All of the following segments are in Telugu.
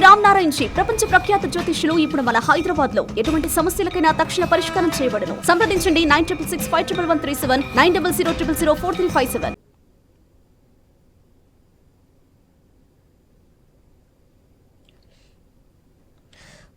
రామ్ నారాయణ్ జీ ప్రపంచ ప్రఖ్యాత జ్యోతిష్యులు ఇప్పుడు మన హైదరాబాద్ లో ఎటువంటి సమస్యలకైనా తక్షణ పరిష్కారం చేయబడును. సంప్రదించండి 96651137 9000004357.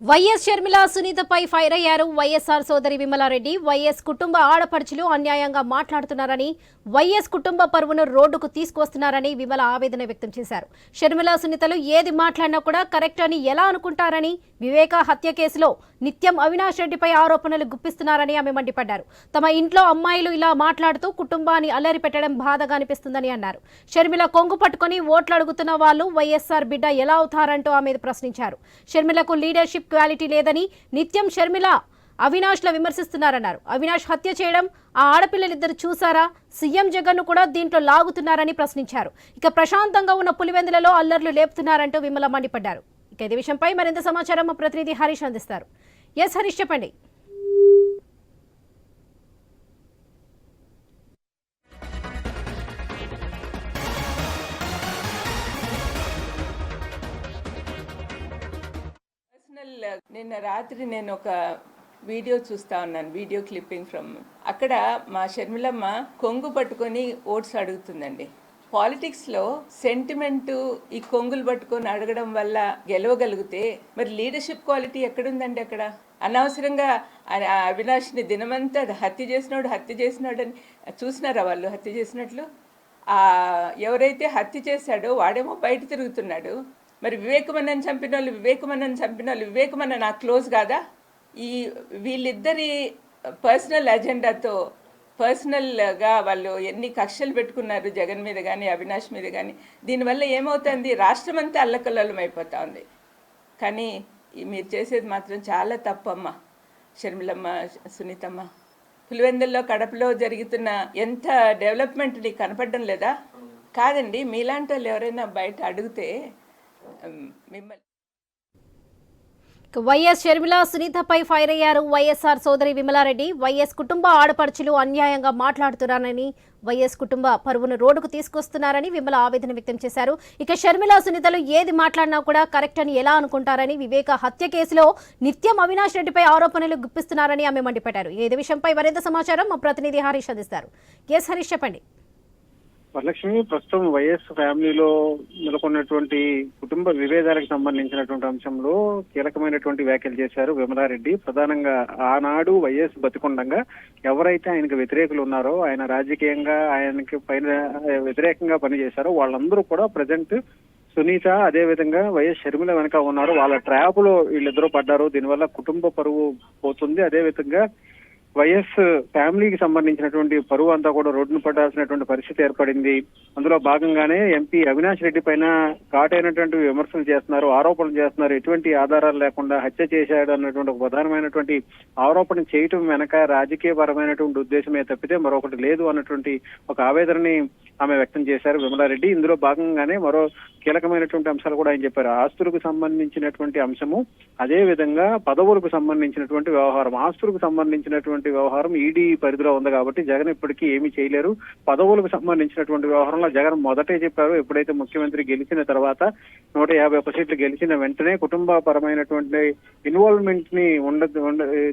వైఎస్ షర్మిల సునీతపై ఫైర్ అయ్యారు వైఎస్ఆర్ సోదరి విమలారెడ్డి. వైఎస్ కుటుంబ ఆడపడుచులు అన్యాయంగా మాట్లాడుతున్నారని, వైఎస్ కుటుంబ పరువును రోడ్డుకు తీసుకొస్తున్నారని విమల ఆవేదన వ్యక్తం చేశారు. షర్మిల సునీతలు ఏది మాట్లాడినా కూడా కరెక్ట్ అని ఎలా అనుకుంటారని, వివేక హత్య కేసులో నిత్యం అవినాష్ రెడ్డిపై ఆరోపణలు గుప్పిస్తున్నారని ఆమె మండిపడ్డారు. తమ ఇంట్లో అమ్మాయిలు ఇలా మాట్లాడుతూ కుటుంబాన్ని అల్లరి పెట్టడం బాధగా అనిపిస్తుందని అన్నారు. షర్మిల కొంగు పట్టుకుని ఓట్లు అడుగుతున్న వాళ్ళు వైఎస్ఆర్ బిడ్డ ఎలా అవుతారంటూ ఆమె ప్రశ్నించారు. షర్మిలకు లీడర్షిప్ క్వాలిటీ లేదని నిత్యం షర్మిల అవినాష్ ల విమర్శిస్తున్నారన్నారు. అవినాష్ హత్య చేయడం ఆ ఆడపిల్లలిద్దరు చూసారా? సీఎం జగన్ ను కూడా దీంట్లో లాగుతున్నారని ప్రశ్నించారు. ఇక ప్రశాంతంగా ఉన్న పులివెందులలో అల్లర్లు లేపుతున్నారంటూ విమల మండిపడ్డారు. ఇక ఇదే విషయంపై మరింత సమాచారం మా ప్రతినిధి హరీష్ అందిస్తారు. ఎస్ హరీష్, చెప్పండి. నిన్న రాత్రి నేను ఒక వీడియో చూస్తా ఉన్నాను, వీడియో క్లిప్పింగ్ ఫ్రమ్ అక్కడ మా షర్మిలమ్మ కొంగు పట్టుకొని ఓట్స్ అడుగుతుందండి. పాలిటిక్స్లో సెంటిమెంట్ ఈ కొంగులు పట్టుకొని అడగడం వల్ల గెలవగలిగితే మరి లీడర్షిప్ క్వాలిటీ ఎక్కడుందండి? అక్కడ అనవసరంగా అవినాష్ని దినమంతా హత్య చేసినాడు అని చూసినారా వాళ్ళు హత్య చేసినట్లు? ఎవరైతే హత్య చేశాడో వాడేమో బయట తిరుగుతున్నాడు. మరి వివేకమన్నని చంపిన వాళ్ళు వివేకమన్న నాకు క్లోజ్ కాదా? వీళ్ళిద్దరి పర్సనల్ అజెండాతో పర్సనల్గా వాళ్ళు ఎన్ని కక్షలు పెట్టుకున్నారు జగన్ మీద కానీ అవినాష్ మీద కానీ. దీనివల్ల ఏమవుతుంది, రాష్ట్రం అంతా అల్లకల్లోలం అయిపోతా ఉంది. కానీ మీరు చేసేది మాత్రం చాలా తప్పమ్మా షర్మిలమ్మ, సునీతమ్మ. పులివెందుల్లో కడపలో జరుగుతున్న ఎంత డెవలప్మెంట్ నీకు కనపడడం లేదా? కాదండి, మీలాంటి వాళ్ళు ఎవరైనా బయట అడిగితే మిమ్మల్ని. వైఎస్ షర్మిల సునీతపై ఫైర్ అయ్యారు వైఎస్ఆర్ సోదరి విమలారెడ్డి. వైఎస్ కుటుంబ ఆడపడుచులు అన్యాయంగా మాట్లాడుతున్నారని, వైఎస్ కుటుంబ పరువును రోడ్డుకు తీసుకొస్తున్నారని విమల ఆవేదన వ్యక్తం చేశారు. ఇక షర్మిల సునీతలు ఏది మాట్లాడినా కూడా కరెక్ట్ అని ఎలా అనుకుంటారని, వివేక హత్య కేసులో నిత్యం అవినాష్ రెడ్డిపై ఆరోపణలు గుప్పిస్తున్నారని ఆమె మండిపడ్డారు. ఇదే విషయంపై మరింత సమాచారం మా ప్రతినిధి హరీష్ అందిస్తారు. ఎస్ హరీష్, చెప్పండి. వరలక్ష్మి, ప్రస్తుతం వైఎస్ ఫ్యామిలీలో నెలకొన్నటువంటి కుటుంబ విభేదాలకు సంబంధించినటువంటి అంశంలో కీలకమైనటువంటి వ్యాఖ్యలు చేశారు విమలారెడ్డి. ప్రధానంగా ఆనాడు వైఎస్ బతికుండగా ఎవరైతే ఆయనకు వ్యతిరేకులు ఉన్నారో, ఆయన రాజకీయంగా ఆయనకి పైన వ్యతిరేకంగా పనిచేశారో వాళ్ళందరూ కూడా ప్రజెంట్ సునీత అదేవిధంగా వైఎస్ షర్మిల వెనక ఉన్నారు. వాళ్ళ ట్రాప్ లో వీళ్ళిద్దరూ పడ్డారు. దీనివల్ల కుటుంబ పరువు పోతుంది. అదేవిధంగా వైఎస్ ఫ్యామిలీకి సంబంధించినటువంటి పరువు అంతా కూడా రోడ్డును పడాల్సినటువంటి పరిస్థితి ఏర్పడింది. అందులో భాగంగానే ఎంపీ అవినాష్ రెడ్డి పైన ఘాటైనటువంటి విమర్శలు చేస్తున్నారు, ఆరోపణలు చేస్తున్నారు. ఎటువంటి ఆధారాలు లేకుండా హత్య చేశాడు అన్నటువంటి ఒక ప్రధానమైనటువంటి ఆరోపణ చేయటం వెనక రాజకీయపరమైనటువంటి ఉద్దేశమే తప్పితే మరొకటి లేదు అన్నటువంటి ఒక ఆవేదనని ఆమె వ్యక్తం చేశారు విమలారెడ్డి. ఇందులో భాగంగానే మరో కీలకమైనటువంటి అంశాలు కూడా ఆయన చెప్పారు. ఆస్తులకు సంబంధించినటువంటి అంశము, అదే విధంగా పదవులకు సంబంధించినటువంటి వ్యవహారం. ఆస్తులకు సంబంధించినటువంటి వ్యవహారం ఈడీ పరిధిలో ఉంది కాబట్టి జగన్ ఇప్పటికీ ఏమీ చేయలేరు. పదవులకు సంబంధించినటువంటి వ్యవహారంలో జగన్ మొదటే చెప్పారు, ఎప్పుడైతే ముఖ్యమంత్రి గెలిచిన తర్వాత 151 సీట్లు గెలిచిన వెంటనే కుటుంబ పరమైనటువంటి ఇన్వాల్వ్మెంట్ ని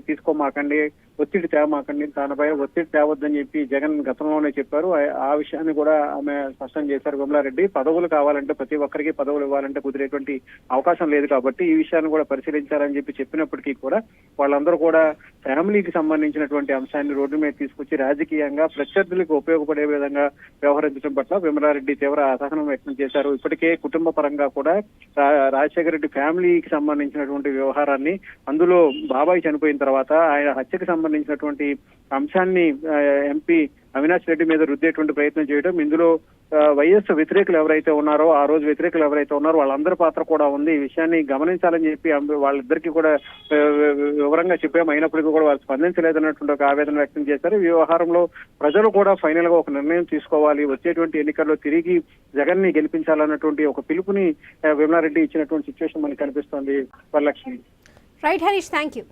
తీసుకోమాకండి, ఒత్తిడి తేమాకండి, తనపై ఒత్తిడి తేవద్దని చెప్పి జగన్ గతంలోనే చెప్పారు. ఆ విషయాన్ని కూడా ఆమె స్పష్టం చేశారు విమలారెడ్డి. పదవులు కావాలంటే ప్రతి ఒక్కరికి పదవులు ఇవ్వాలంటే కుదిరేటువంటి అవకాశం లేదు కాబట్టి ఈ విషయాన్ని కూడా పరిశీలించాలని చెప్పి చెప్పినప్పటికీ కూడా వాళ్ళందరూ కూడా ఫ్యామిలీకి సంబంధించినటువంటి అంశాన్ని రోడ్డు మీద తీసుకొచ్చి రాజకీయంగా ప్రత్యర్థులకు ఉపయోగపడే విధంగా వ్యవహరించడం పట్ల విమలారెడ్డి తీవ్ర అసహనం వ్యక్తం చేశారు. ఇప్పటికే కుటుంబ పరంగా కూడా రాజశేఖర రెడ్డి ఫ్యామిలీకి సంబంధించినటువంటి వ్యవహారాన్ని, అందులో బాబాయ్ చనిపోయిన తర్వాత ఆయన హత్యకు సంబంధించినటువంటి అంశాన్ని ఎంపీ అవినాష్ రెడ్డి మీద రుద్దేటువంటి ప్రయత్నం చేయడం, ఇందులో వైఎస్ వ్యతిరేకులు ఎవరైతే ఉన్నారో, ఆ రోజు వ్యతిరేకులు ఎవరైతే ఉన్నారో వాళ్ళందరి పాత్ర కూడా ఉంది. ఈ విషయాన్ని గమనించాలని చెప్పి వాళ్ళిద్దరికీ కూడా వివరంగా చెప్పాము. అయినప్పటికీ కూడా వాళ్ళు స్పందించలేదన్నటువంటి ఒక ఆవేదన వ్యక్తం చేశారు. ఈ వ్యవహారంలో ప్రజలు కూడా ఫైనల్ గా ఒక నిర్ణయం తీసుకోవాలి, వచ్చేటువంటి ఎన్నికల్లో తిరిగి జగన్ ని గెలిపించాలన్నటువంటి ఒక పిలుపుని విమలారెడ్డి ఇచ్చినటువంటి సిచ్యువేషన్ మనకి కనిపిస్తోంది. Varalakshmi. Right Harish, thank you.